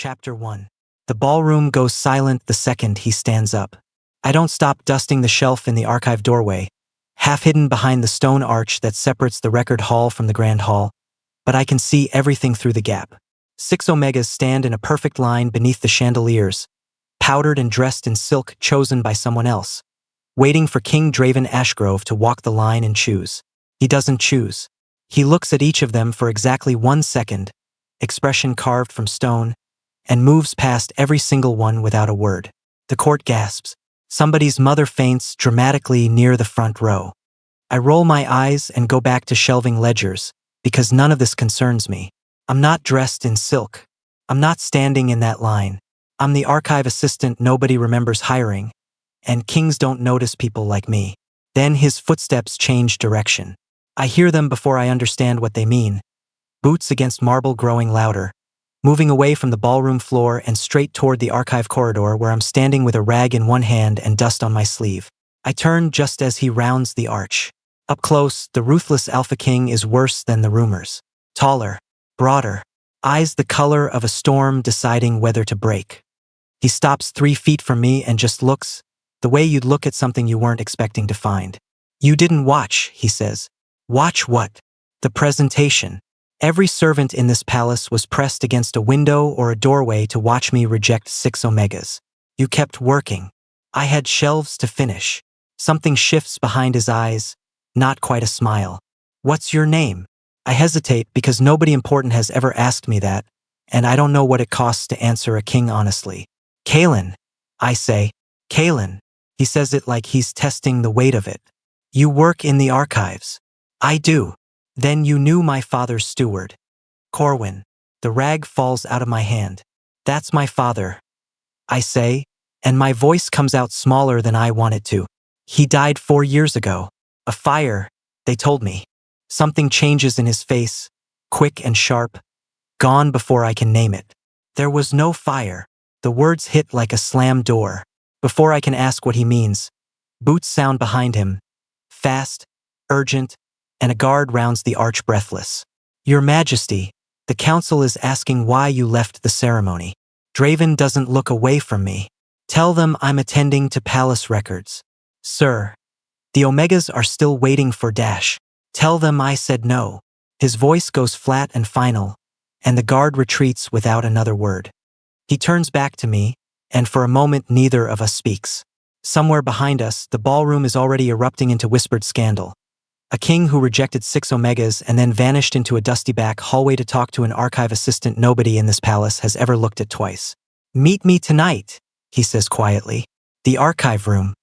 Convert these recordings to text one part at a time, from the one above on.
Chapter 1. The ballroom goes silent the second he stands up. I don't stop dusting the shelf in the archive doorway, half hidden behind the stone arch that separates the record hall from the grand hall, but I can see everything through the gap. 6 Omegas stand in a perfect line beneath the chandeliers, powdered and dressed in silk chosen by someone else, waiting for King Draven Ashgrove to walk the line and choose. He doesn't choose. He looks at each of them for exactly 1 second, expression carved from stone, and moves past every single one without a word. The court gasps. Somebody's mother faints dramatically near the front row. I roll my eyes and go back to shelving ledgers, because none of this concerns me. I'm not dressed in silk. I'm not standing in that line. I'm the archive assistant nobody remembers hiring, and kings don't notice people like me. Then his footsteps change direction. I hear them before I understand what they mean. Boots against marble growing louder, moving away from the ballroom floor and straight toward the archive corridor where I'm standing with a rag in one hand and dust on my sleeve. I turn just as he rounds the arch. Up close, the ruthless Alpha King is worse than the rumors. Taller, broader, eyes the color of a storm deciding whether to break. He stops 3 feet from me and just looks, the way you'd look at something you weren't expecting to find. "You didn't watch," he says. "Watch what?" "The presentation." Every servant in this palace was pressed against a window or a doorway to watch me reject 6 Omegas. "You kept working." I had shelves to finish. Something shifts behind his eyes, not quite a smile. "What's your name?" I hesitate because nobody important has ever asked me that, and I don't know what it costs to answer a king honestly. "Kalen," I say. "Kalen." He says it like he's testing the weight of it. "You work in the archives." "I do." "Then you knew my father's steward." "Corwin." The rag falls out of my hand. "That's my father," I say, and my voice comes out smaller than I want it to. "He died 4 years ago. A fire, they told me." Something changes in his face, quick and sharp, gone before I can name it. "There was no fire." The words hit like a slammed door. Before I can ask what he means, boots sound behind him, fast, urgent, and a guard rounds the arch breathless. "Your Majesty, the council is asking why you left the ceremony." Draven doesn't look away from me. "Tell them I'm attending to palace records." "Sir, the Omegas are still waiting for Dash." "Tell them I said no." His voice goes flat and final, and the guard retreats without another word. He turns back to me, and for a moment neither of us speaks. Somewhere behind us, the ballroom is already erupting into whispered scandal. A king who rejected 6 Omegas and then vanished into a dusty back hallway to talk to an archive assistant nobody in this palace has ever looked at twice. "Meet me tonight," he says quietly. "The archive room.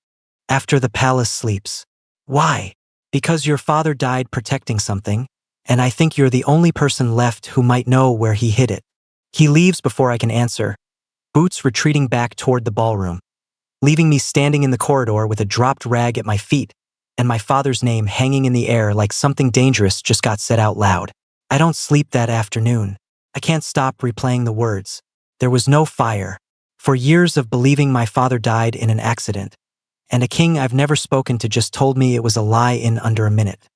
After the palace sleeps." "Why?" "Because your father died protecting something, and I think you're the only person left who might know where he hid it." He leaves before I can answer, boots retreating back toward the ballroom, leaving me standing in the corridor with a dropped rag at my feet and my father's name hanging in the air like something dangerous just got said out loud. I don't sleep that afternoon. I can't stop replaying the words. There was no fire. For years of believing my father died in an accident, and a king I've never spoken to just told me it was a lie in under a minute.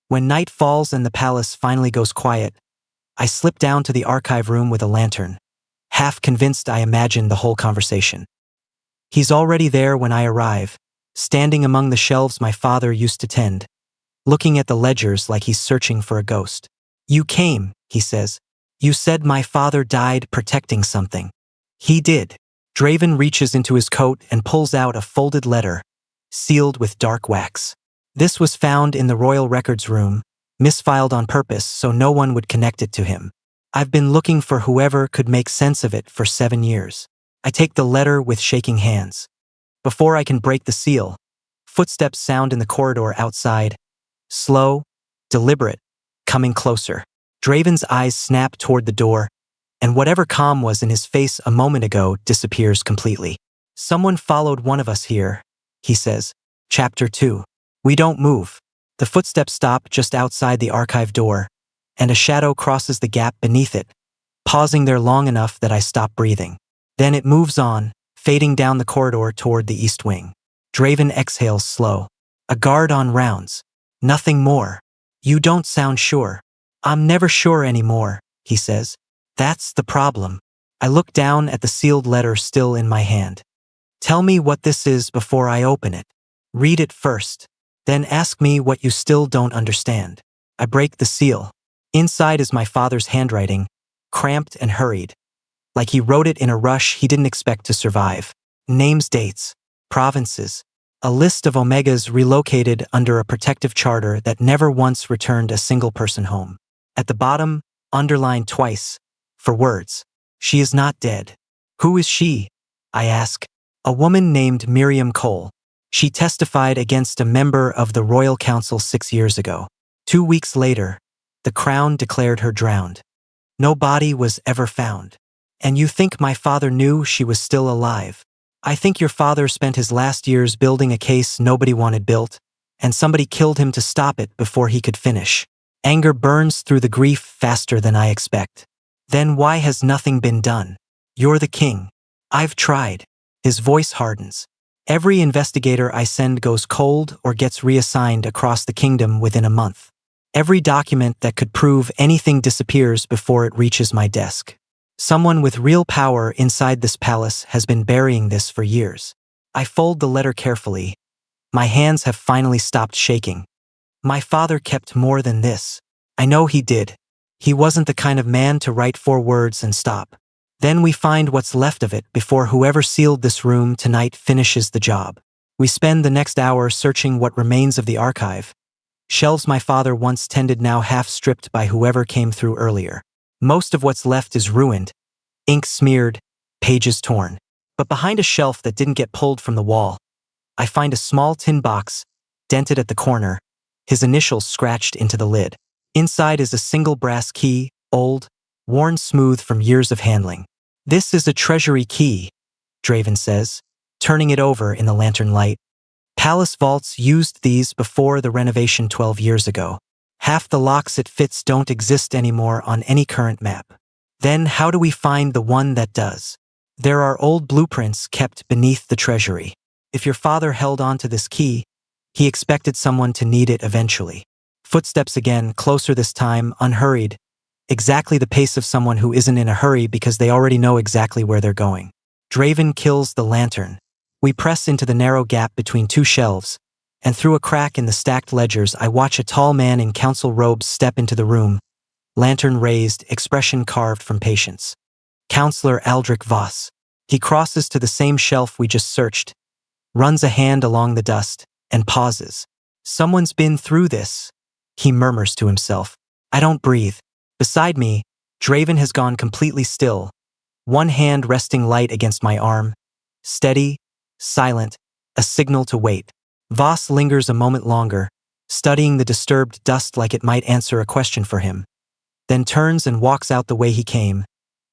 When night falls and the palace finally goes quiet, I slip down to the archive room with a lantern, half convinced I imagined the whole conversation. He's already there when I arrive, standing among the shelves my father used to tend, looking at the ledgers like he's searching for a ghost. "You came," he says. "You said my father died protecting something." "He did." Draven reaches into his coat and pulls out a folded letter, sealed with dark wax. "This was found in the royal records room, misfiled on purpose so no one would connect it to him. I've been looking for whoever could make sense of it for 7 years." I take the letter with shaking hands. Before I can break the seal, footsteps sound in the corridor outside, slow, deliberate, coming closer. Draven's eyes snap toward the door, and whatever calm was in his face a moment ago disappears completely. "Someone followed one of us here," he says. Chapter 2. We don't move. The footsteps stop just outside the archive door, and a shadow crosses the gap beneath it, pausing there long enough that I stop breathing. Then it moves on, fading down the corridor toward the east wing. Draven exhales slow. "A guard on rounds. Nothing more." "You don't sound sure." "I'm never sure anymore," he says. "That's the problem." I look down at the sealed letter still in my hand. Tell me what this is before I open it. Read it first. Then ask me what you still don't understand. I break the seal. Inside is my father's handwriting, cramped and hurried. Like he wrote it in a rush he didn't expect to survive. Names, dates, provinces. A list of Omegas relocated under a protective charter that never once returned a single person home. At the bottom, underlined twice, for words. She is not dead. Who is she? I ask. A woman named Miriam Cole. She testified against a member of the Royal Council 6 years ago. 2 weeks later, the Crown declared her drowned. No body was ever found. And you think my father knew she was still alive? I think your father spent his last years building a case nobody wanted built, and somebody killed him to stop it before he could finish. Anger burns through the grief faster than I expect. Then why has nothing been done? You're the king. I've tried. His voice hardens. Every investigator I send goes cold or gets reassigned across the kingdom within a month. Every document that could prove anything disappears before it reaches my desk. Someone with real power inside this palace has been burying this for years. I fold the letter carefully. My hands have finally stopped shaking. My father kept more than this. I know he did. He wasn't the kind of man to write 4 words and stop. Then we find what's left of it before whoever sealed this room tonight finishes the job. We spend the next hour searching what remains of the archive. Shelves my father once tended now half stripped by whoever came through earlier. Most of what's left is ruined, ink smeared, pages torn. But behind a shelf that didn't get pulled from the wall, I find a small tin box, dented at the corner, his initials scratched into the lid. Inside is a single brass key, old, worn smooth from years of handling. This is a treasury key, Draven says, turning it over in the lantern light. Palace vaults used these before the renovation 12 years ago. Half the locks it fits don't exist anymore on any current map. Then how do we find the one that does? There are old blueprints kept beneath the treasury. If your father held on to this key, he expected someone to need it eventually. Footsteps again, closer this time, unhurried. Exactly the pace of someone who isn't in a hurry because they already know exactly where they're going. Draven kills the lantern. We press into the narrow gap between 2 shelves, and through a crack in the stacked ledgers I watch a tall man in council robes step into the room, lantern raised, expression carved from patience. Counselor Aldrich Voss. He crosses to the same shelf we just searched, runs a hand along the dust, and pauses. Someone's been through this, he murmurs to himself. I don't breathe. Beside me, Draven has gone completely still, one hand resting light against my arm, steady, silent, a signal to wait. Voss lingers a moment longer, studying the disturbed dust like it might answer a question for him, then turns and walks out the way he came,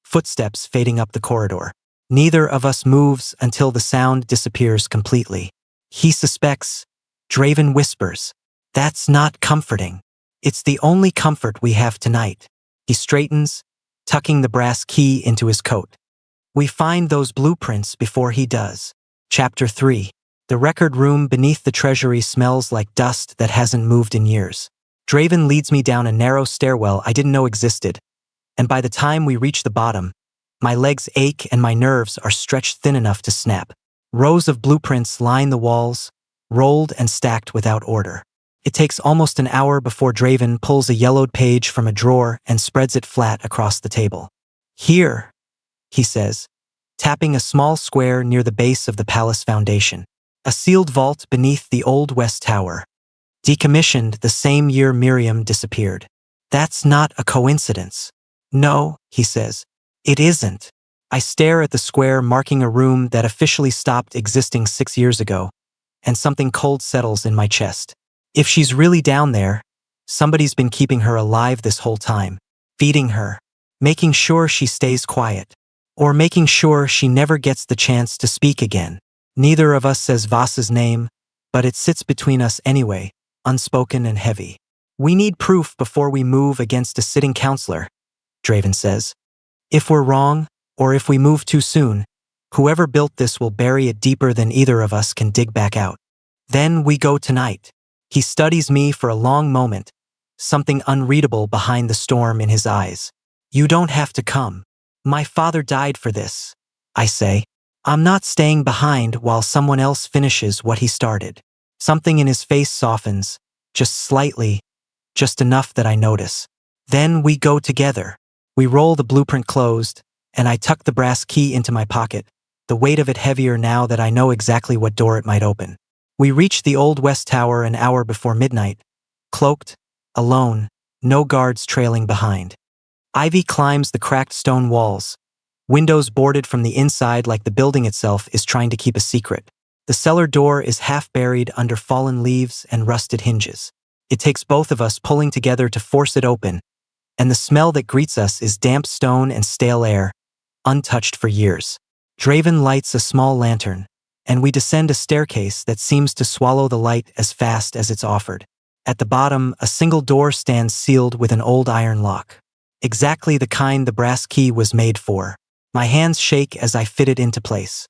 footsteps fading up the corridor. Neither of us moves until the sound disappears completely. He suspects, Draven whispers. That's not comforting. It's the only comfort we have tonight. He straightens, tucking the brass key into his coat. We find those blueprints before he does. Chapter 3. The record room beneath the treasury smells like dust that hasn't moved in years. Draven leads me down a narrow stairwell I didn't know existed, and by the time we reach the bottom, my legs ache and my nerves are stretched thin enough to snap. Rows of blueprints line the walls, rolled and stacked without order. It takes almost an hour before Draven pulls a yellowed page from a drawer and spreads it flat across the table. Here, he says, tapping a small square near the base of the palace foundation. A sealed vault beneath the old West Tower. Decommissioned the same year Miriam disappeared. That's not a coincidence. No, he says. It isn't. I stare at the square marking a room that officially stopped existing 6 years ago, and something cold settles in my chest. If she's really down there, somebody's been keeping her alive this whole time, feeding her, making sure she stays quiet, or making sure she never gets the chance to speak again. Neither of us says Voss's name, but it sits between us anyway, unspoken and heavy. We need proof before we move against a sitting counselor, Draven says. If we're wrong, or if we move too soon, whoever built this will bury it deeper than either of us can dig back out. Then we go tonight. He studies me for a long moment, something unreadable behind the storm in his eyes. You don't have to come. My father died for this, I say. I'm not staying behind while someone else finishes what he started. Something in his face softens, just slightly, just enough that I notice. Then we go together. We roll the blueprint closed, and I tuck the brass key into my pocket, the weight of it heavier now that I know exactly what door it might open. We reach the Old West Tower an hour before midnight, cloaked, alone, no guards trailing behind. Ivy climbs the cracked stone walls, windows boarded from the inside like the building itself is trying to keep a secret. The cellar door is half buried under fallen leaves and rusted hinges. It takes both of us pulling together to force it open, and the smell that greets us is damp stone and stale air, untouched for years. Draven lights a small lantern, and we descend a staircase that seems to swallow the light as fast as it's offered. At the bottom, a single door stands sealed with an old iron lock. Exactly the kind the brass key was made for. My hands shake as I fit it into place.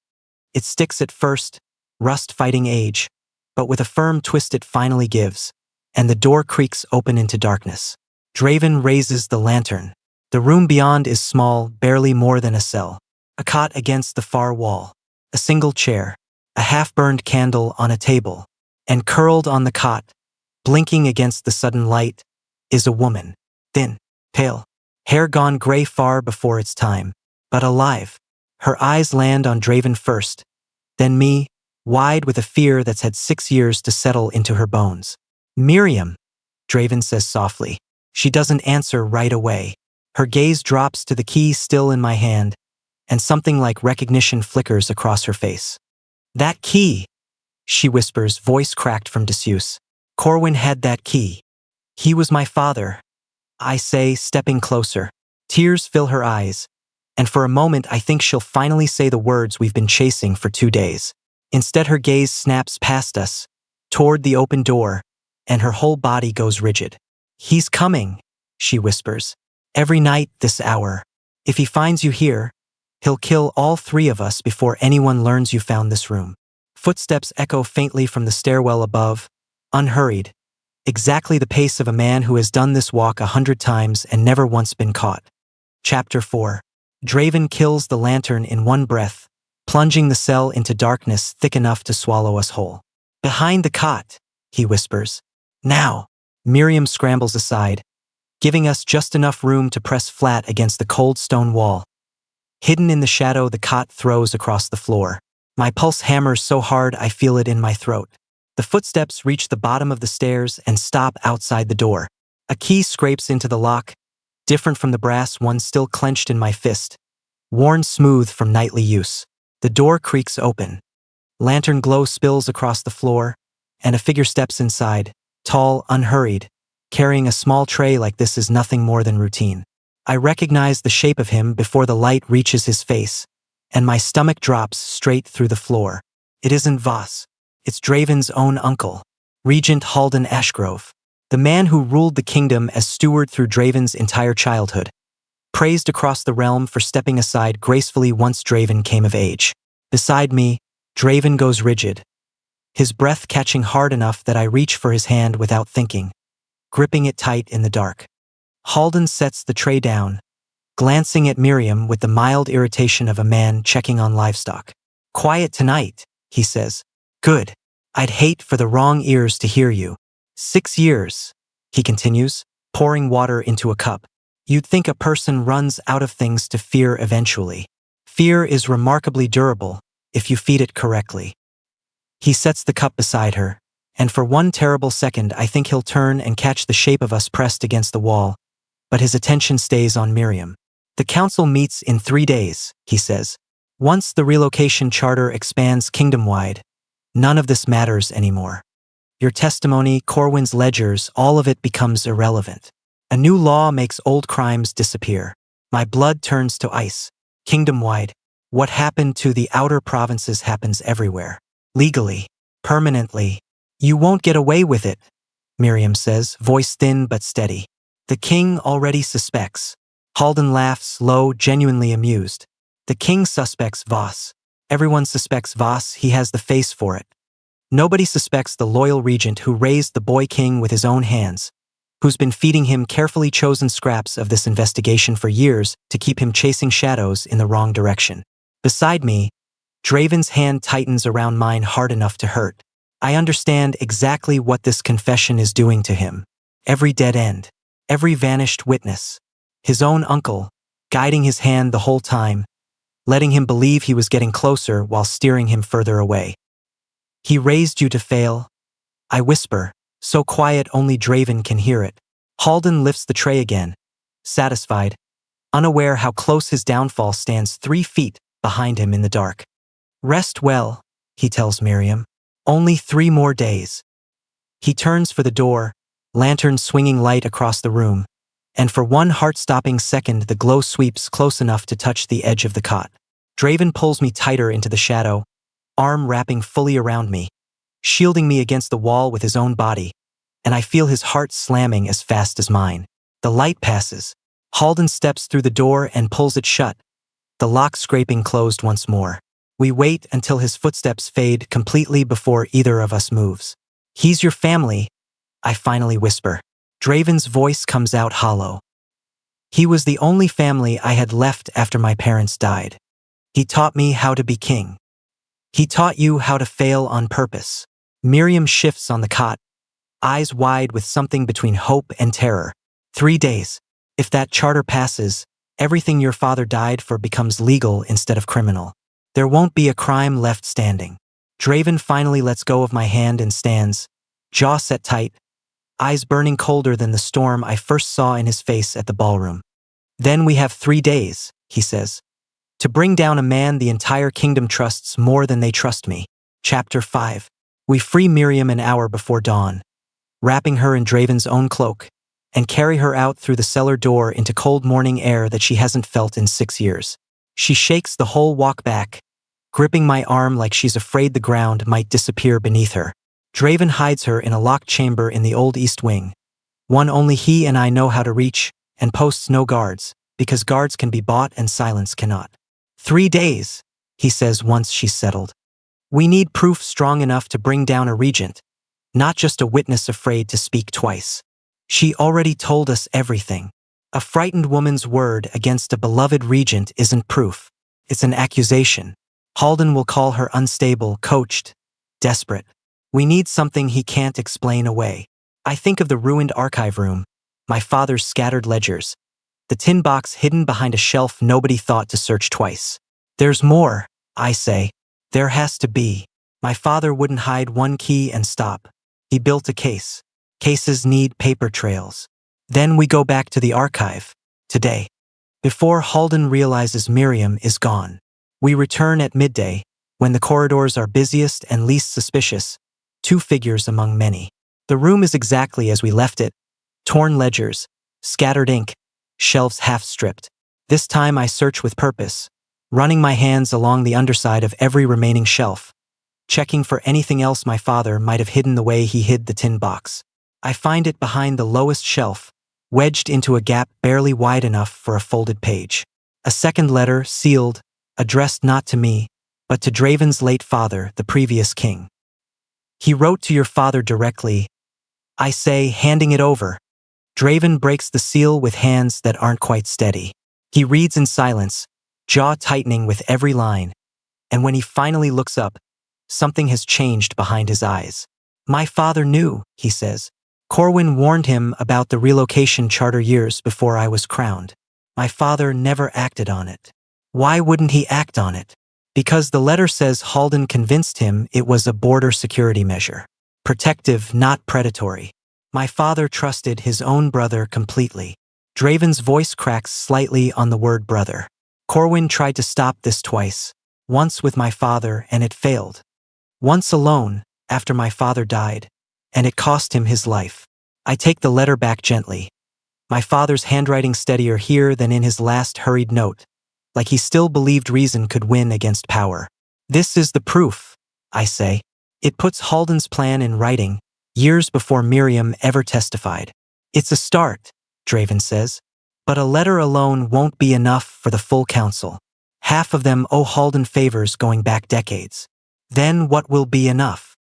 It sticks at first, rust fighting age, but with a firm twist it finally gives, and the door creaks open into darkness. Draven raises the lantern. The room beyond is small, barely more than a cell. A cot against the far wall, a single chair, a half-burned candle on a table, and curled on the cot, blinking against the sudden light, is a woman, thin, pale, hair gone gray far before its time, but alive. Her eyes land on Draven first, then me, wide with a fear that's had 6 years to settle into her bones. Miriam, Draven says softly. She doesn't answer right away. Her gaze drops to the key still in my hand, and something like recognition flickers across her face. That key, she whispers, voice cracked from disuse. Corwin had that key. He was my father, I say, stepping closer. Tears fill her eyes, and for a moment I think she'll finally say the words we've been chasing for 2 days. Instead, her gaze snaps past us, toward the open door, and her whole body goes rigid. He's coming, she whispers. Every night this hour. If he finds you here, he'll kill all 3 of us before anyone learns you found this room. Footsteps echo faintly from the stairwell above, unhurried, exactly the pace of a man who has done this walk 100 times and never once been caught. Chapter 4. Draven kills the lantern in one breath, plunging the cell into darkness thick enough to swallow us whole. Behind the cot, he whispers. Now. Miriam scrambles aside, giving us just enough room to press flat against the cold stone wall. Hidden in the shadow, the cot throws across the floor. My pulse hammers so hard I feel it in my throat. The footsteps reach the bottom of the stairs and stop outside the door. A key scrapes into the lock, different from the brass one still clenched in my fist, worn smooth from nightly use. The door creaks open. Lantern glow spills across the floor, and a figure steps inside, tall, unhurried, carrying a small tray like this is nothing more than routine. I recognize the shape of him before the light reaches his face, and my stomach drops straight through the floor. It isn't Voss. It's Draven's own uncle, Regent Halden Ashgrove, the man who ruled the kingdom as steward through Draven's entire childhood, praised across the realm for stepping aside gracefully once Draven came of age. Beside me, Draven goes rigid, his breath catching hard enough that I reach for his hand without thinking, gripping it tight in the dark. Halden sets the tray down, glancing at Miriam with the mild irritation of a man checking on livestock. Quiet tonight, he says. Good. I'd hate for the wrong ears to hear you. 6 years, he continues, pouring water into a cup. You'd think a person runs out of things to fear eventually. Fear is remarkably durable if you feed it correctly. He sets the cup beside her, and for one terrible second I think he'll turn and catch the shape of us pressed against the wall, but his attention stays on Miriam. The council meets in 3 days, he says. Once the relocation charter expands kingdom-wide, none of this matters anymore. Your testimony, Corwin's ledgers, all of it becomes irrelevant. A new law makes old crimes disappear. My blood turns to ice. Kingdom-wide, what happened to the outer provinces happens everywhere. Legally, permanently. You won't get away with it, Miriam says, voice thin but steady. The king already suspects. Halden laughs, low, genuinely amused. The king suspects Voss. Everyone suspects Voss, he has the face for it. Nobody suspects the loyal regent who raised the boy king with his own hands, who's been feeding him carefully chosen scraps of this investigation for years to keep him chasing shadows in the wrong direction. Beside me, Draven's hand tightens around mine hard enough to hurt. I understand exactly what this confession is doing to him. Every dead end, every vanished witness, his own uncle, guiding his hand the whole time, letting him believe he was getting closer while steering him further away. He raised you to fail, I whisper, so quiet only Draven can hear it. Halden lifts the tray again, satisfied, unaware how close his downfall stands 3 feet behind him in the dark. Rest well, he tells Miriam. Only 3 more days. He turns for the door, lantern swinging light across the room, and for one heart-stopping second the glow sweeps close enough to touch the edge of the cot. Draven pulls me tighter into the shadow, arm wrapping fully around me, shielding me against the wall with his own body, and I feel his heart slamming as fast as mine. The light passes. Halden steps through the door and pulls it shut, the lock scraping closed once more. We wait until his footsteps fade completely before either of us moves. He's your family, I finally whisper. Draven's voice comes out hollow. He was the only family I had left after my parents died. He taught me how to be king. He taught you how to fail on purpose. Miriam shifts on the cot, eyes wide with something between hope and terror. 3 days. If that charter passes, everything your father died for becomes legal instead of criminal. There won't be a crime left standing. Draven finally lets go of my hand and stands, jaw set tight, eyes burning colder than the storm I first saw in his face at the ballroom. Then we have 3 days, he says, to bring down a man the entire kingdom trusts more than they trust me. Chapter 5. We free Miriam an hour before dawn, wrapping her in Draven's own cloak, and carry her out through the cellar door into cold morning air that she hasn't felt in 6 years. She shakes the whole walk back, gripping my arm like she's afraid the ground might disappear beneath her. Draven hides her in a locked chamber in the old East Wing, one only he and I know how to reach, and posts no guards, because guards can be bought and silence cannot. 3 days, he says once she's settled. We need proof strong enough to bring down a regent, not just a witness afraid to speak twice. She already told us everything. A frightened woman's word against a beloved regent isn't proof. It's an accusation. Halden will call her unstable, coached, desperate. We need something he can't explain away. I think of the ruined archive room, my father's scattered ledgers, the tin box hidden behind a shelf nobody thought to search twice. There's more, I say. There has to be. My father wouldn't hide one key and stop. He built a case. Cases need paper trails. Then we go back to the archive, today. Before Halden realizes Miriam is gone. We return at midday, when the corridors are busiest and least suspicious, 2 figures among many. The room is exactly as we left it, torn ledgers, scattered ink, shelves half stripped. This time I search with purpose, running my hands along the underside of every remaining shelf, checking for anything else my father might have hidden the way he hid the tin box. I find it behind the lowest shelf, wedged into a gap barely wide enough for a folded page. A second letter, sealed, addressed not to me, but to Draven's late father, the previous king. He wrote to your father directly, I say, handing it over. Draven breaks the seal with hands that aren't quite steady. He reads in silence, jaw tightening with every line, and when he finally looks up, something has changed behind his eyes. My father knew, he says. Corwin warned him about the relocation charter years before I was crowned. My father never acted on it. Why wouldn't he act on it? Because the letter says Halden convinced him it was a border security measure. Protective, not predatory. My father trusted his own brother completely. Draven's voice cracks slightly on the word brother. Corwin tried to stop this twice, once with my father and it failed. Once alone, after my father died, and it cost him his life. I take the letter back gently. My father's handwriting steadier here than in his last hurried note, like he still believed reason could win against power. This is the proof, I say. It puts Halden's plan in writing, years before Miriam ever testified. It's a start, Draven says, but a letter alone won't be enough for the full council. Half of them owe Halden favors going back decades. Then what will be enough?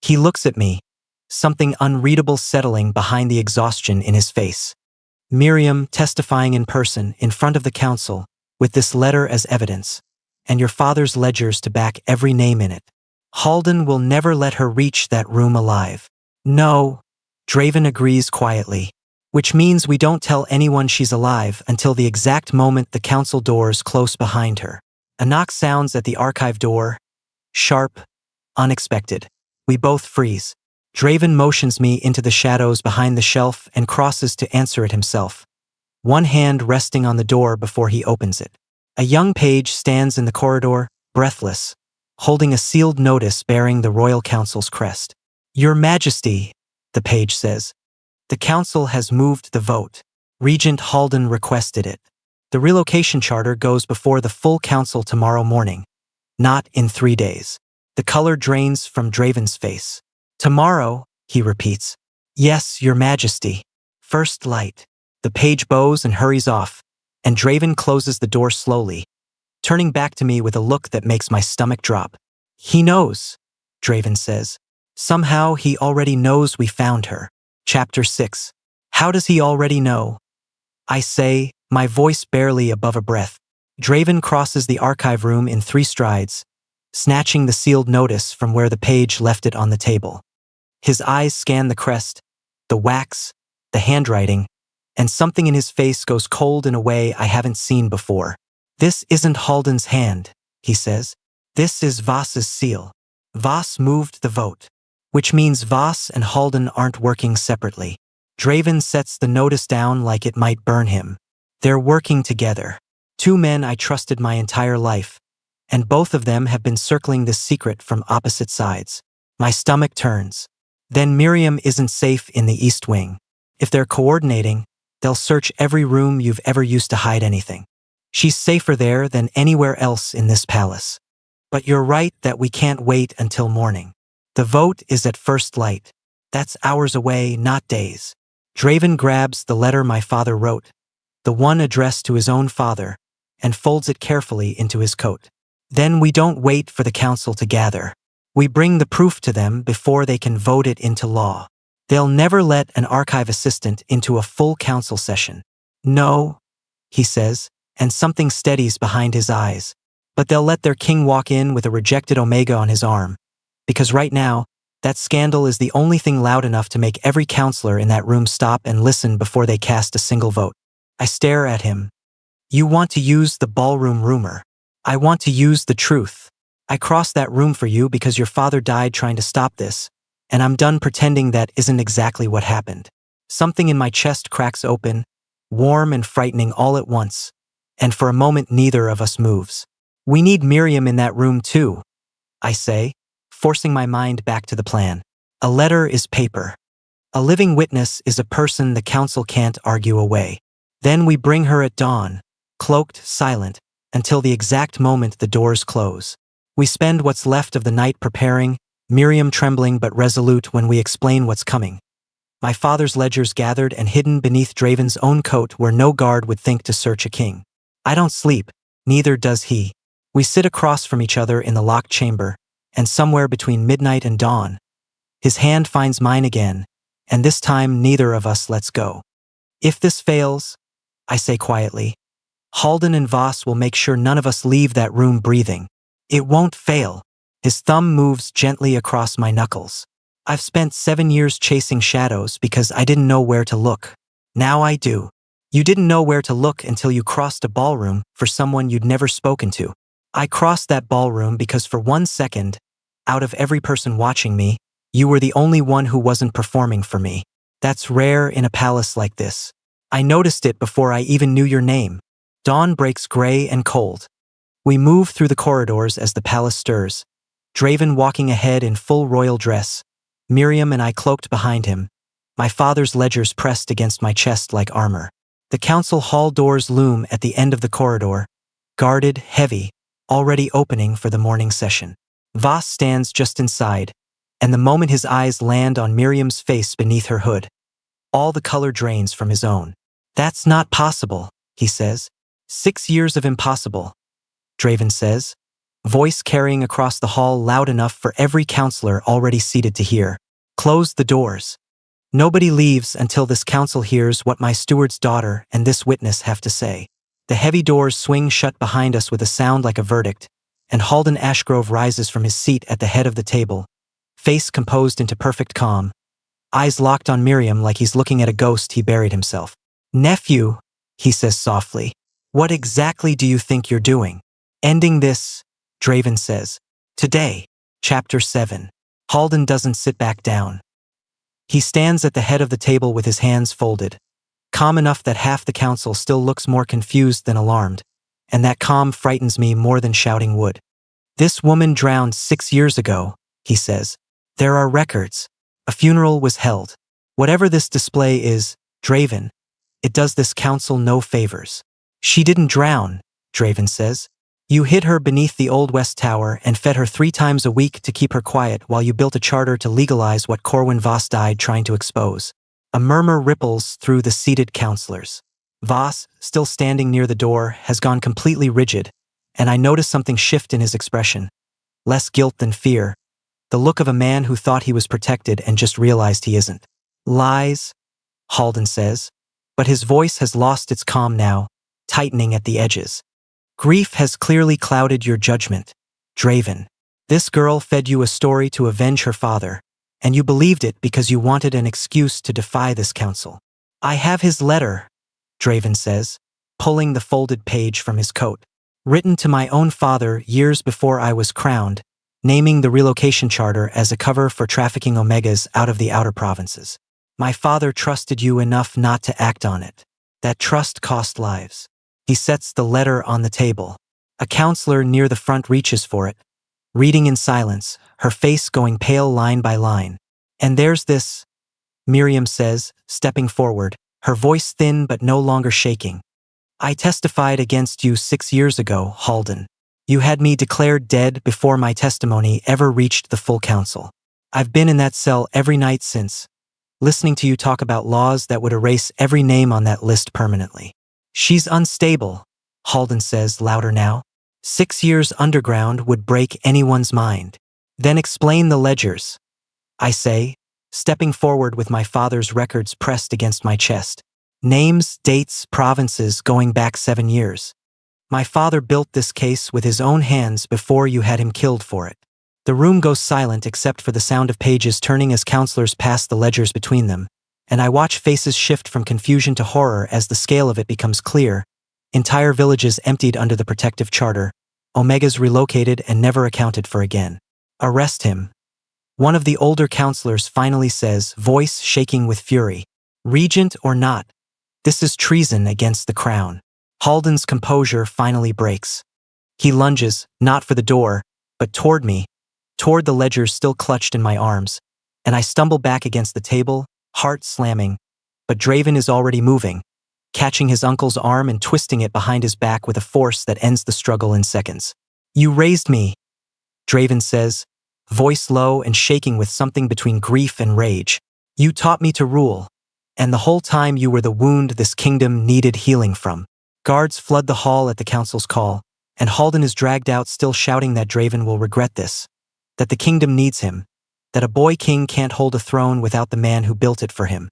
He looks at me, something unreadable settling behind the exhaustion in his face. Miriam testifying in person in front of the council, with this letter as evidence, and your father's ledgers to back every name in it. Halden will never let her reach that room alive. No, Draven agrees quietly, which means we don't tell anyone she's alive until the exact moment the council doors close behind her. A knock sounds at the archive door, sharp, unexpected. We both freeze. Draven motions me into the shadows behind the shelf and crosses to answer it himself, one hand resting on the door before he opens it. A young page stands in the corridor, breathless, holding a sealed notice bearing the Royal Council's crest. Your Majesty, the page says, the council has moved the vote. Regent Halden requested it. The relocation charter goes before the full council tomorrow morning, not in 3 days. The color drains from Draven's face. Tomorrow, he repeats. Yes, Your Majesty. First light. The page bows and hurries off, and Draven closes the door slowly, turning back to me with a look that makes my stomach drop. He knows, Draven says. Somehow he already knows we found her. Chapter 6. How does he already know? I say, my voice barely above a breath. Draven crosses the archive room in 3 strides, snatching the sealed notice from where the page left it on the table. His eyes scan the crest, the wax, the handwriting, and something in his face goes cold in a way I haven't seen before. This isn't Halden's hand, he says. This is Voss's seal. Voss moved the vote, which means Voss and Halden aren't working separately. Draven sets the notice down like it might burn him. They're working together. 2 men I trusted my entire life, and both of them have been circling this secret from opposite sides. My stomach turns. Then Miriam isn't safe in the East Wing. If they're coordinating, they'll search every room you've ever used to hide anything. She's safer there than anywhere else in this palace. But you're right that we can't wait until morning. The vote is at first light. That's hours away, not days. Draven grabs the letter my father wrote, the one addressed to his own father, and folds it carefully into his coat. Then we don't wait for the council to gather. We bring the proof to them before they can vote it into law. They'll never let an archive assistant into a full council session. No, he says, and something steadies behind his eyes. But they'll let their king walk in with a rejected Omega on his arm. Because right now, that scandal is the only thing loud enough to make every counselor in that room stop and listen before they cast a single vote. I stare at him. You want to use the ballroom rumor. I want to use the truth. I crossed that room for you because your father died trying to stop this, and I'm done pretending that isn't exactly what happened. Something in my chest cracks open, warm and frightening all at once, and for a moment neither of us moves. We need Miriam in that room too, I say, forcing my mind back to the plan. A letter is paper. A living witness is a person the council can't argue away. Then we bring her at dawn, cloaked, silent, until the exact moment the doors close. We spend what's left of the night preparing, Miriam trembling but resolute when we explain what's coming. My father's ledgers gathered and hidden beneath Draven's own coat where no guard would think to search a king. I don't sleep, neither does he. We sit across from each other in the locked chamber, and somewhere between midnight and dawn, his hand finds mine again, and this time neither of us lets go. If this fails, I say quietly, Halden and Voss will make sure none of us leave that room breathing. It won't fail. His thumb moves gently across my knuckles. I've spent 7 years chasing shadows because I didn't know where to look. Now I do. You didn't know where to look until you crossed a ballroom for someone you'd never spoken to. I crossed that ballroom because for 1 second, out of every person watching me, you were the only one who wasn't performing for me. That's rare in a palace like this. I noticed it before I even knew your name. Dawn breaks gray and cold. We move through the corridors as the palace stirs, Draven walking ahead in full royal dress, Miriam and I cloaked behind him, my father's ledgers pressed against my chest like armor. The council hall doors loom at the end of the corridor, guarded, heavy, already opening for the morning session. Voss stands just inside, and the moment his eyes land on Miriam's face beneath her hood, all the color drains from his own. That's not possible, he says. 6 years of impossible, Draven says, voice carrying across the hall loud enough for every counselor already seated to hear. Close the doors. Nobody leaves until this council hears what my steward's daughter and this witness have to say. The heavy doors swing shut behind us with a sound like a verdict, and Halden Ashgrove rises from his seat at the head of the table, face composed into perfect calm, eyes locked on Miriam like he's looking at a ghost he buried himself. "Nephew," he says softly, "what exactly do you think you're doing?" "Ending this," Draven says. "Today." Chapter 7. Halden doesn't sit back down. He stands at the head of the table with his hands folded, calm enough that half the council still looks more confused than alarmed, and that calm frightens me more than shouting would. "This woman drowned 6 years ago," he says. "There are records. A funeral was held. Whatever this display is, Draven, it does this council no favors." "She didn't drown," Draven says. "You hid her beneath the Old West Tower and fed her 3 times a week to keep her quiet while you built a charter to legalize what Corwin Voss died trying to expose." A murmur ripples through the seated councilors. Voss, still standing near the door, has gone completely rigid, and I notice something shift in his expression. Less guilt than fear. The look of a man who thought he was protected and just realized he isn't. "Lies," Halden says, but his voice has lost its calm now, tightening at the edges. "Grief has clearly clouded your judgment, Draven. This girl fed you a story to avenge her father, and you believed it because you wanted an excuse to defy this council." "I have his letter," Draven says, pulling the folded page from his coat. "Written to my own father years before I was crowned, naming the relocation charter as a cover for trafficking Omegas out of the outer provinces. My father trusted you enough not to act on it. That trust cost lives." He sets the letter on the table. A counselor near the front reaches for it, reading in silence, her face going pale line by line. "And there's this," Miriam says, stepping forward, her voice thin but no longer shaking. "I testified against you 6 years ago, Halden. You had me declared dead before my testimony ever reached the full council. I've been in that cell every night since, listening to you talk about laws that would erase every name on that list permanently." "She's unstable," Halden says louder now. 6 years underground would break anyone's mind." "Then explain the ledgers," I say, stepping forward with my father's records pressed against my chest. Names, dates, provinces going back 7 years. My father built this case with his own hands before you had him killed for it. The room goes silent except for the sound of pages turning as counselors pass the ledgers between them, and I watch faces shift from confusion to horror as the scale of it becomes clear. Entire villages emptied under the protective charter, Omegas relocated and never accounted for again. "Arrest him," one of the older counselors finally says, voice shaking with fury. "Regent or not, this is treason against the crown." Halden's composure finally breaks. He lunges, not for the door, but toward me, toward the ledgers still clutched in my arms, and I stumble back against the table, heart slamming, but Draven is already moving, catching his uncle's arm and twisting it behind his back with a force that ends the struggle in seconds. "You raised me," Draven says, voice low and shaking with something between grief and rage. "You taught me to rule, and the whole time you were the wound this kingdom needed healing from." Guards flood the hall at the council's call, and Halden is dragged out still shouting that Draven will regret this, that the kingdom needs him, that a boy king can't hold a throne without the man who built it for him.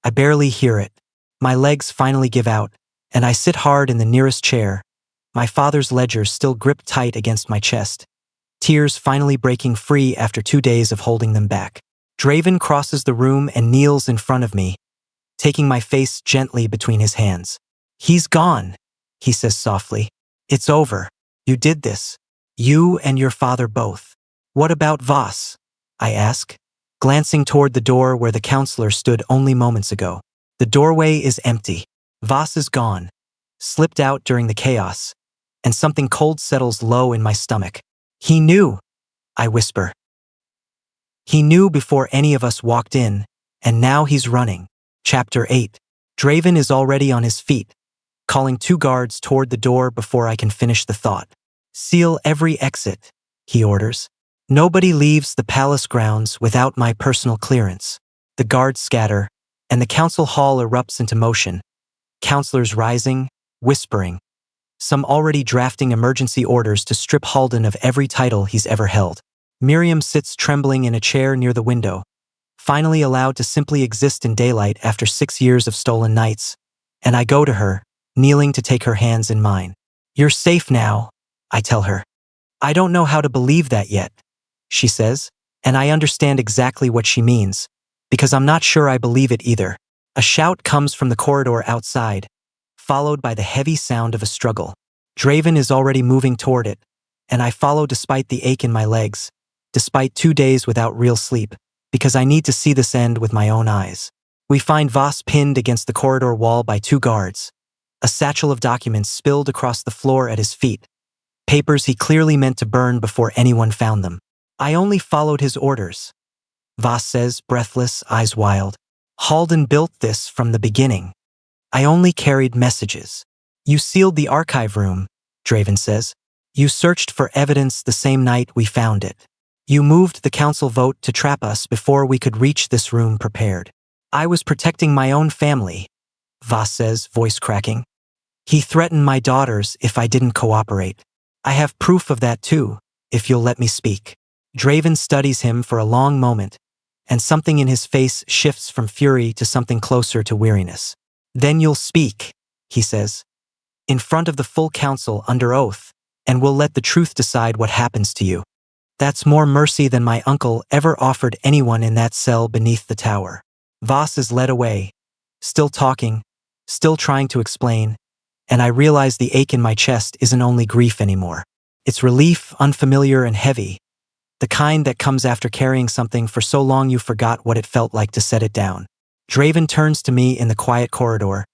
I barely hear it. My legs finally give out, and I sit hard in the nearest chair, my father's ledgers still gripped tight against my chest, tears finally breaking free after 2 days of holding them back. Draven crosses the room and kneels in front of me, taking my face gently between his hands. "He's gone," he says softly. "It's over. You did this. You and your father both." "What about Voss?" I ask, glancing toward the door where the counselor stood only moments ago. The doorway is empty. Voss is gone, slipped out during the chaos, and something cold settles low in my stomach. "He knew," I whisper. "He knew before any of us walked in, and now he's running." Chapter 8. Draven is already on his feet, calling 2 guards toward the door before I can finish the thought. "Seal every exit," he orders. "Nobody leaves the palace grounds without my personal clearance." The guards scatter, and the council hall erupts into motion, counselors rising, whispering, some already drafting emergency orders to strip Halden of every title he's ever held. Miriam sits trembling in a chair near the window, finally allowed to simply exist in daylight after 6 years of stolen nights, and I go to her, kneeling to take her hands in mine. "You're safe now," I tell her. "I don't know how to believe that yet," she says, and I understand exactly what she means, because I'm not sure I believe it either. A shout comes from the corridor outside, followed by the heavy sound of a struggle. Draven is already moving toward it, and I follow despite the ache in my legs, despite 2 days without real sleep, because I need to see this end with my own eyes. We find Voss pinned against the corridor wall by 2 guards, a satchel of documents spilled across the floor at his feet, papers he clearly meant to burn before anyone found them. "I only followed his orders," Voss says, breathless, eyes wild. "Halden built this from the beginning. I only carried messages." "You sealed the archive room," Draven says. "You searched for evidence the same night we found it. You moved the council vote to trap us before we could reach this room prepared." "I was protecting my own family," Voss says, voice cracking. "He threatened my daughters if I didn't cooperate. I have proof of that too, if you'll let me speak." Draven studies him for a long moment, and something in his face shifts from fury to something closer to weariness. "Then you'll speak," he says, "in front of the full council under oath, and we'll let the truth decide what happens to you. That's more mercy than my uncle ever offered anyone in that cell beneath the tower." Voss is led away, still talking, still trying to explain, and I realize the ache in my chest isn't only grief anymore. It's relief, unfamiliar and heavy, the kind that comes after carrying something for so long you forgot what it felt like to set it down. Draven turns to me in the quiet corridor,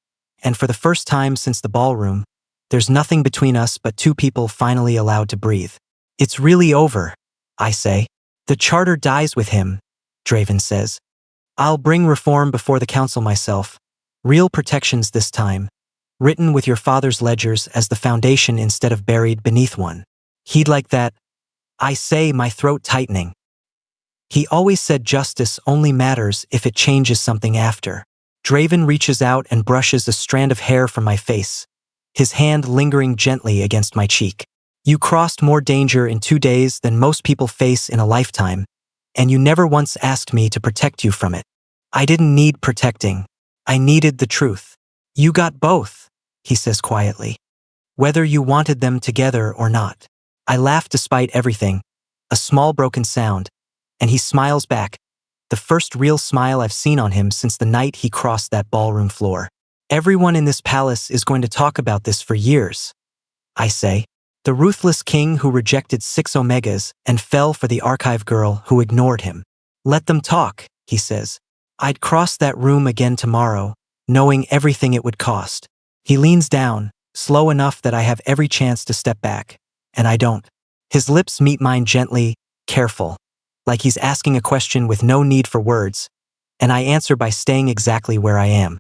and for the first time since the ballroom, there's nothing between us but 2 people finally allowed to breathe. "It's really over," I say. "The charter dies with him," Draven says. "I'll bring reform before the council myself. Real protections this time, written with your father's ledgers as the foundation instead of buried beneath one." "He'd like that," I say, my throat tightening. "He always said justice only matters if it changes something after." Draven reaches out and brushes a strand of hair from my face, his hand lingering gently against my cheek. "You crossed more danger in 2 days than most people face in a lifetime, and you never once asked me to protect you from it." "I didn't need protecting. I needed the truth." "You got both," he says quietly, "whether you wanted them together or not." I laugh despite everything, a small broken sound, and he smiles back, the first real smile I've seen on him since the night he crossed that ballroom floor. "Everyone in this palace is going to talk about this for years," I say. "The ruthless king who rejected 6 Omegas and fell for the archive girl who ignored him." "Let them talk," he says. "I'd cross that room again tomorrow, knowing everything it would cost." He leans down, slow enough that I have every chance to step back, and I don't. His lips meet mine gently, careful, like he's asking a question with no need for words, and I answer by staying exactly where I am.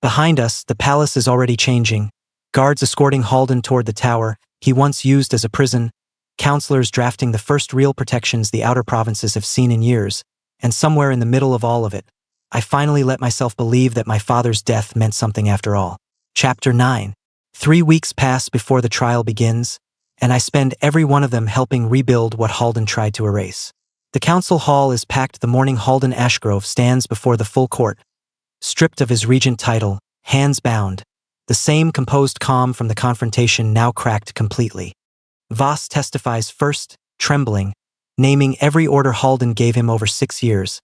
Behind us, the palace is already changing, guards escorting Halden toward the tower he once used as a prison, counselors drafting the first real protections the outer provinces have seen in years, and somewhere in the middle of all of it, I finally let myself believe that my father's death meant something after all. Chapter 9. 3 weeks pass before the trial begins, and I spend every one of them helping rebuild what Halden tried to erase. The council hall is packed the morning Halden Ashgrove stands before the full court, stripped of his regent title, hands bound, the same composed calm from the confrontation now cracked completely. Voss testifies first, trembling, naming every order Halden gave him over 6 years,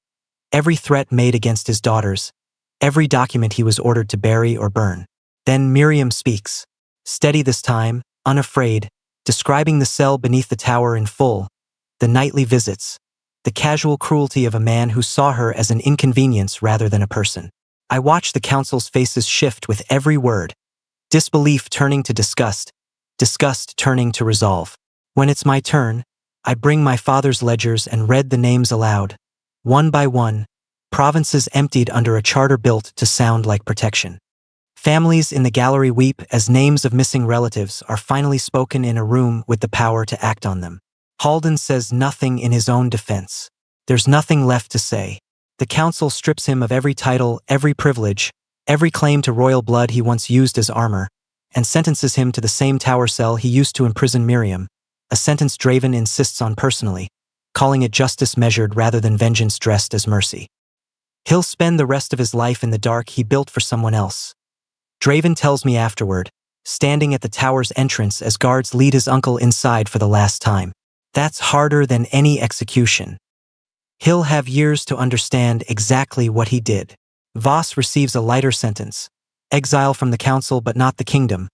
every threat made against his daughters, every document he was ordered to bury or burn. Then Miriam speaks, steady this time, unafraid, describing the cell beneath the tower in full, the nightly visits, the casual cruelty of a man who saw her as an inconvenience rather than a person. I watch the council's faces shift with every word, disbelief turning to disgust, disgust turning to resolve. When it's my turn, I bring my father's ledgers and read the names aloud. One by one, provinces emptied under a charter built to sound like protection. Families in the gallery weep as names of missing relatives are finally spoken in a room with the power to act on them. Halden says nothing in his own defense. There's nothing left to say. The council strips him of every title, every privilege, every claim to royal blood he once used as armor, and sentences him to the same tower cell he used to imprison Miriam, a sentence Draven insists on personally, calling it justice measured rather than vengeance dressed as mercy. He'll spend the rest of his life in the dark he built for someone else. Draven tells me afterward, standing at the tower's entrance as guards lead his uncle inside for the last time. That's harder than any execution. He'll have years to understand exactly what he did. Voss receives a lighter sentence. Exile from the council but not the kingdom.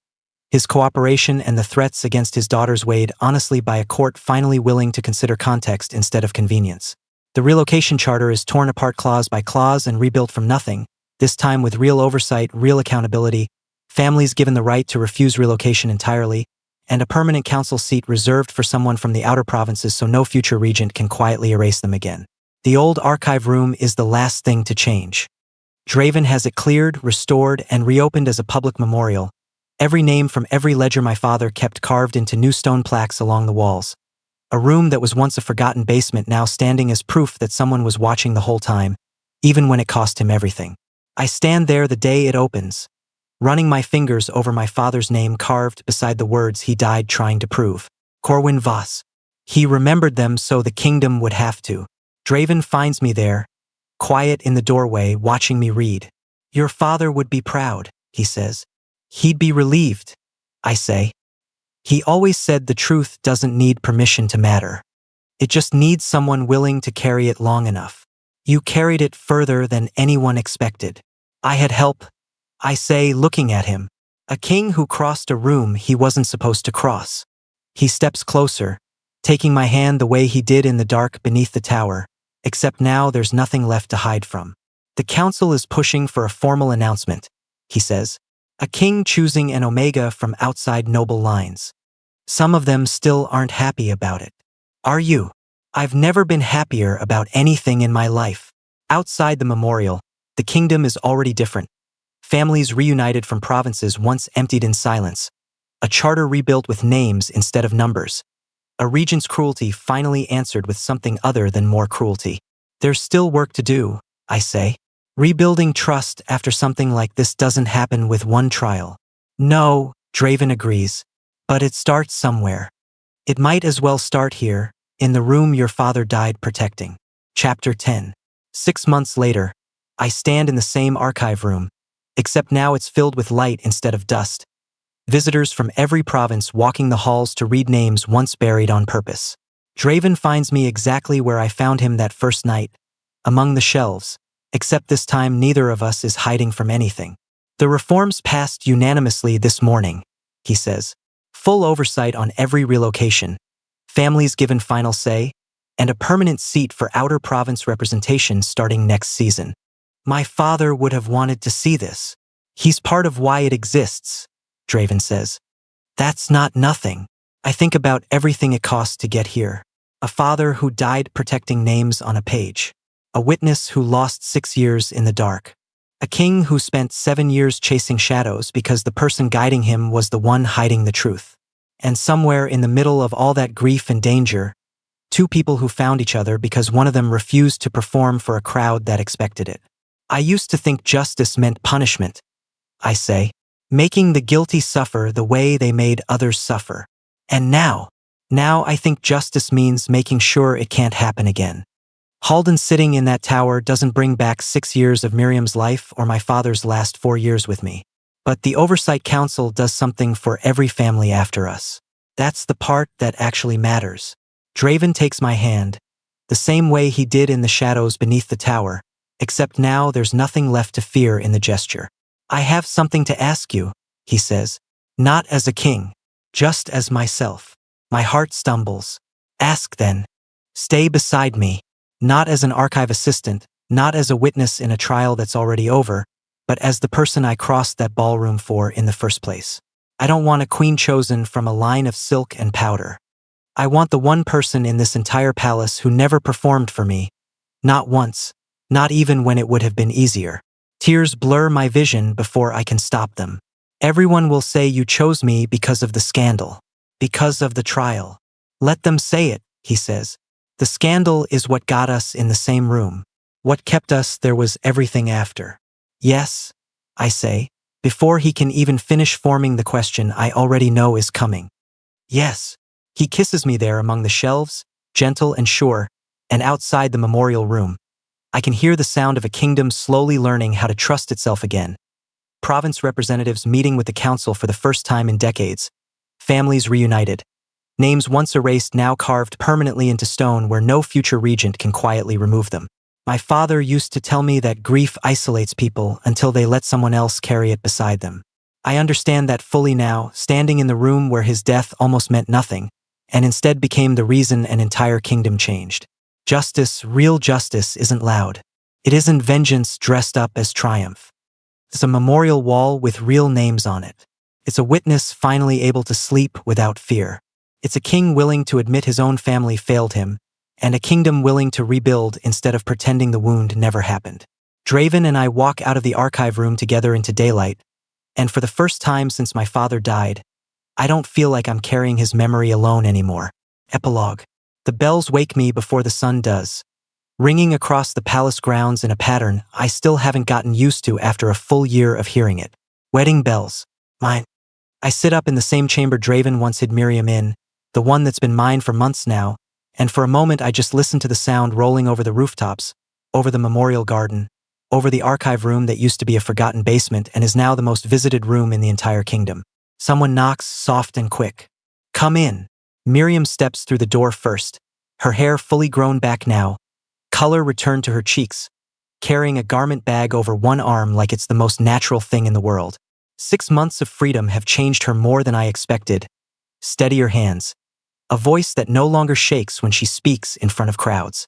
His cooperation and the threats against his daughters weighed honestly by a court finally willing to consider context instead of convenience. The relocation charter is torn apart clause by clause and rebuilt from nothing, this time with real oversight, real accountability, families given the right to refuse relocation entirely, and a permanent council seat reserved for someone from the outer provinces so no future regent can quietly erase them again. The old archive room is the last thing to change. Draven has it cleared, restored, and reopened as a public memorial. Every name from every ledger my father kept carved into new stone plaques along the walls. A room that was once a forgotten basement now standing as proof that someone was watching the whole time, even when it cost him everything. I stand there the day it opens, running my fingers over my father's name carved beside the words he died trying to prove. Corwin Voss. He remembered them so the kingdom would have to. Draven finds me there, quiet in the doorway, watching me read. Your father would be proud, he says. He'd be relieved, I say. He always said the truth doesn't need permission to matter. It just needs someone willing to carry it long enough. You carried it further than anyone expected. I had help, I say, looking at him. A king who crossed a room he wasn't supposed to cross. He steps closer, taking my hand the way he did in the dark beneath the tower, except now there's nothing left to hide from. The council is pushing for a formal announcement, he says. A king choosing an Omega from outside noble lines. Some of them still aren't happy about it. Are you? I've never been happier about anything in my life. Outside the memorial, the kingdom is already different. Families reunited from provinces once emptied in silence. A charter rebuilt with names instead of numbers. A regent's cruelty finally answered with something other than more cruelty. There's still work to do, I say. Rebuilding trust after something like this doesn't happen with one trial. No, Draven agrees. But it starts somewhere. It might as well start here, in the room your father died protecting. Chapter 10. 6 months later, I stand in the same archive room, except now it's filled with light instead of dust. Visitors from every province walking the halls to read names once buried on purpose. Draven finds me exactly where I found him that first night, among the shelves. Except this time neither of us is hiding from anything. The reforms passed unanimously this morning, he says. Full oversight on every relocation, families given final say, and a permanent seat for outer province representation starting next season. My father would have wanted to see this. He's part of why it exists, Draven says. That's not nothing. I think about everything it cost to get here. A father who died protecting names on a page. A witness who lost 6 years in the dark. A king who spent 7 years chasing shadows because the person guiding him was the one hiding the truth. And somewhere in the middle of all that grief and danger, 2 people who found each other because one of them refused to perform for a crowd that expected it. I used to think justice meant punishment, I say, making the guilty suffer the way they made others suffer. And now I think justice means making sure it can't happen again. Halden sitting in that tower doesn't bring back 6 years of Miriam's life or my father's last 4 years with me. But the Oversight Council does something for every family after us. That's the part that actually matters. Draven takes my hand, the same way he did in the shadows beneath the tower, except now there's nothing left to fear in the gesture. I have something to ask you, he says. Not as a king, just as myself. My heart stumbles. Ask then. Stay beside me. Not as an archive assistant, not as a witness in a trial that's already over, but as the person I crossed that ballroom for in the first place. I don't want a queen chosen from a line of silk and powder. I want the one person in this entire palace who never performed for me. Not once, not even when it would have been easier. Tears blur my vision before I can stop them. Everyone will say you chose me because of the scandal, because of the trial. Let them say it, he says. The scandal is what got us in the same room. What kept us there was everything after. Yes, I say, before he can even finish forming the question I already know is coming. Yes. He kisses me there among the shelves, gentle and sure, and outside the memorial room. I can hear the sound of a kingdom slowly learning how to trust itself again. Province representatives meeting with the council for the first time in decades. Families reunited. Names once erased now carved permanently into stone where no future regent can quietly remove them. My father used to tell me that grief isolates people until they let someone else carry it beside them. I understand that fully now, standing in the room where his death almost meant nothing, and instead became the reason an entire kingdom changed. Justice, real justice, isn't loud. It isn't vengeance dressed up as triumph. It's a memorial wall with real names on it. It's a witness finally able to sleep without fear. It's a king willing to admit his own family failed him, and a kingdom willing to rebuild instead of pretending the wound never happened. Draven and I walk out of the archive room together into daylight, and for the first time since my father died, I don't feel like I'm carrying his memory alone anymore. Epilogue. The bells wake me before the sun does, ringing across the palace grounds in a pattern I still haven't gotten used to after a full year of hearing it. Wedding bells. Mine. I sit up in the same chamber Draven once hid Miriam in, the one that's been mine for months now, and for a moment I just listen to the sound rolling over the rooftops, over the memorial garden, over the archive room that used to be a forgotten basement and is now the most visited room in the entire kingdom. Someone knocks, soft and quick. Come in. Miriam steps through the door first, her hair fully grown back now, color returned to her cheeks, carrying a garment bag over one arm like it's the most natural thing in the world. 6 months of freedom have changed her more than I expected. Steadier hands. A voice that no longer shakes when she speaks in front of crowds.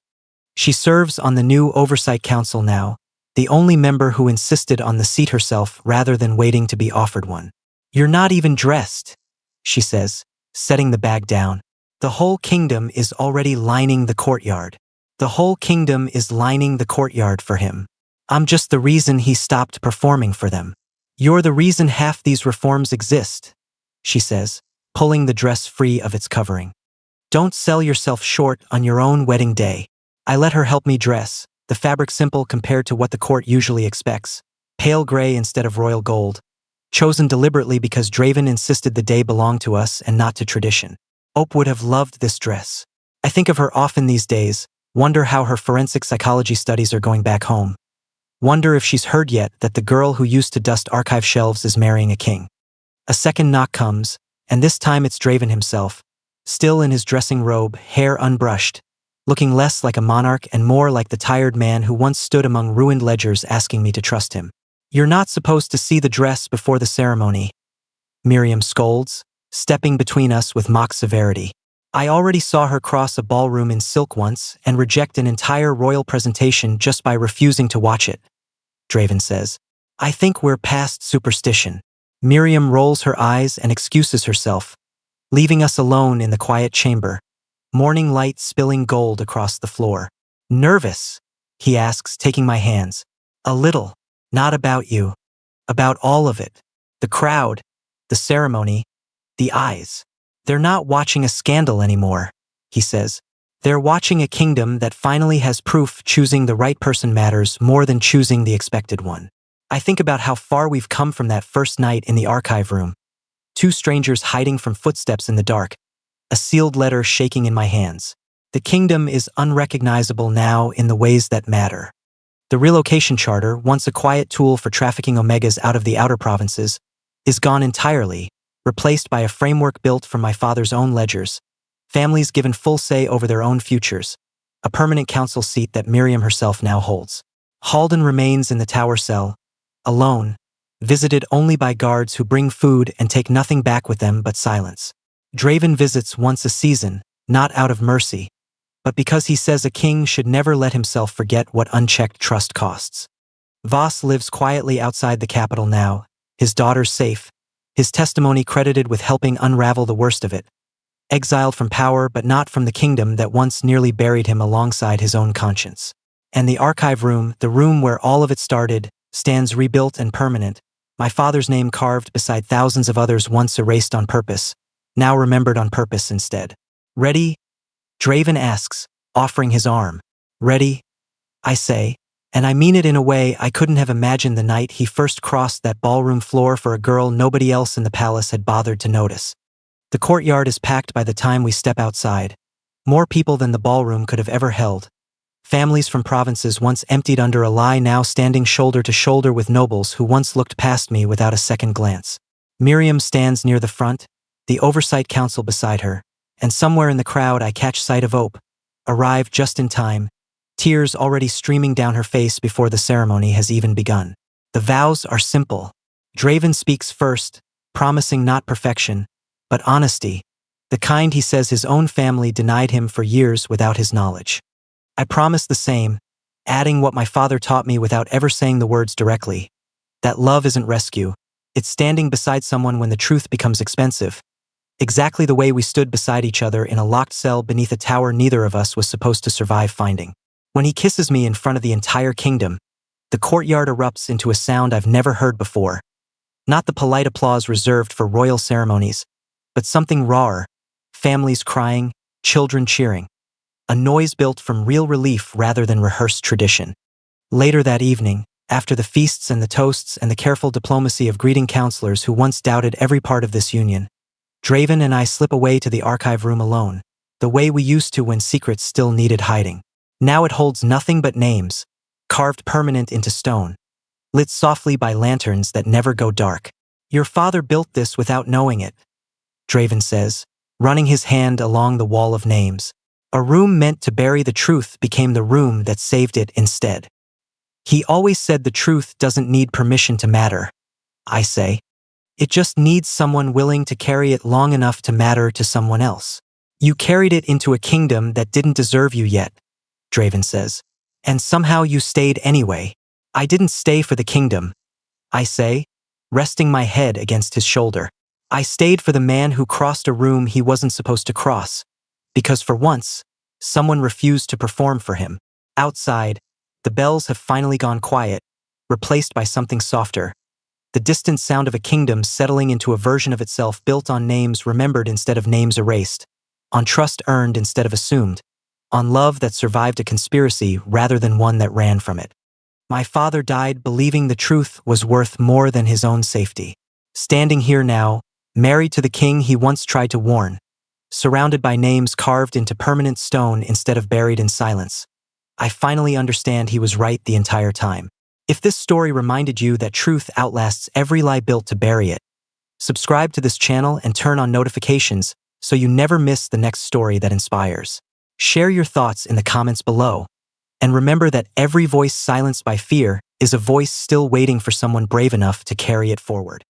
She serves on the new Oversight Council now, the only member who insisted on the seat herself rather than waiting to be offered one. You're not even dressed, she says, setting the bag down. The whole kingdom is already lining the courtyard. The whole kingdom is lining the courtyard for him. I'm just the reason he stopped performing for them. You're the reason half these reforms exist, she says, pulling the dress free of its covering. Don't sell yourself short on your own wedding day. I let her help me dress, the fabric simple compared to what the court usually expects, pale gray instead of royal gold, chosen deliberately because Draven insisted the day belonged to us and not to tradition. Ope would have loved this dress. I think of her often these days, wonder how her forensic psychology studies are going back home. Wonder if she's heard yet that the girl who used to dust archive shelves is marrying a king. A second knock comes, and this time it's Draven himself, still in his dressing robe, hair unbrushed, looking less like a monarch and more like the tired man who once stood among ruined ledgers asking me to trust him. You're not supposed to see the dress before the ceremony, Miriam scolds, stepping between us with mock severity. I already saw her cross a ballroom in silk once and reject an entire royal presentation just by refusing to watch it, Draven says. I think we're past superstition. Miriam rolls her eyes and excuses herself, leaving us alone in the quiet chamber, morning light spilling gold across the floor. Nervous? He asks, taking my hands. A little. Not about you. About all of it. The crowd, the ceremony, the eyes. They're not watching a scandal anymore, he says. They're watching a kingdom that finally has proof choosing the right person matters more than choosing the expected one. I think about how far we've come from that first night in the archive room. 2 strangers hiding from footsteps in the dark, a sealed letter shaking in my hands. The kingdom is unrecognizable now in the ways that matter. The relocation charter, once a quiet tool for trafficking Omegas out of the outer provinces, is gone entirely, replaced by a framework built from my father's own ledgers, families given full say over their own futures, a permanent council seat that Miriam herself now holds. Halden remains in the tower cell, alone, visited only by guards who bring food and take nothing back with them but silence. Draven visits once a season, not out of mercy, but because he says a king should never let himself forget what unchecked trust costs. Voss lives quietly outside the capital now, his daughters safe, his testimony credited with helping unravel the worst of it. Exiled from power but not from the kingdom that once nearly buried him alongside his own conscience. And the archive room, the room where all of it started, stands rebuilt and permanent, my father's name carved beside thousands of others once erased on purpose, now remembered on purpose instead. Ready? Draven asks, offering his arm. Ready? I say, and I mean it in a way I couldn't have imagined the night he first crossed that ballroom floor for a girl nobody else in the palace had bothered to notice. The courtyard is packed by the time we step outside, more people than the ballroom could have ever held. Families from provinces once emptied under a lie now standing shoulder to shoulder with nobles who once looked past me without a second glance. Miriam stands near the front, the oversight council beside her, and somewhere in the crowd I catch sight of Ope, arrived just in time, tears already streaming down her face before the ceremony has even begun. The vows are simple. Draven speaks first, promising not perfection, but honesty, the kind he says his own family denied him for years without his knowledge. I promise the same, adding what my father taught me without ever saying the words directly, that love isn't rescue, it's standing beside someone when the truth becomes expensive. Exactly the way we stood beside each other in a locked cell beneath a tower neither of us was supposed to survive finding. When he kisses me in front of the entire kingdom, the courtyard erupts into a sound I've never heard before. Not the polite applause reserved for royal ceremonies, but something rawer, families crying, children cheering. A noise built from real relief rather than rehearsed tradition. Later that evening, after the feasts and the toasts and the careful diplomacy of greeting counselors who once doubted every part of this union, Draven and I slip away to the archive room alone, the way we used to when secrets still needed hiding. Now it holds nothing but names, carved permanent into stone, lit softly by lanterns that never go dark. Your father built this without knowing it, Draven says, running his hand along the wall of names. A room meant to bury the truth became the room that saved it instead. He always said the truth doesn't need permission to matter, I say. It just needs someone willing to carry it long enough to matter to someone else. You carried it into a kingdom that didn't deserve you yet, Draven says. And somehow you stayed anyway. I didn't stay for the kingdom, I say, resting my head against his shoulder. I stayed for the man who crossed a room he wasn't supposed to cross, because for once, someone refused to perform for him. Outside, the bells have finally gone quiet, replaced by something softer. The distant sound of a kingdom settling into a version of itself built on names remembered instead of names erased, on trust earned instead of assumed, on love that survived a conspiracy rather than one that ran from it. My father died believing the truth was worth more than his own safety. Standing here now, married to the king he once tried to warn, surrounded by names carved into permanent stone instead of buried in silence, I finally understand he was right the entire time. If this story reminded you that truth outlasts every lie built to bury it, subscribe to this channel and turn on notifications so you never miss the next story that inspires. Share your thoughts in the comments below, and remember that every voice silenced by fear is a voice still waiting for someone brave enough to carry it forward.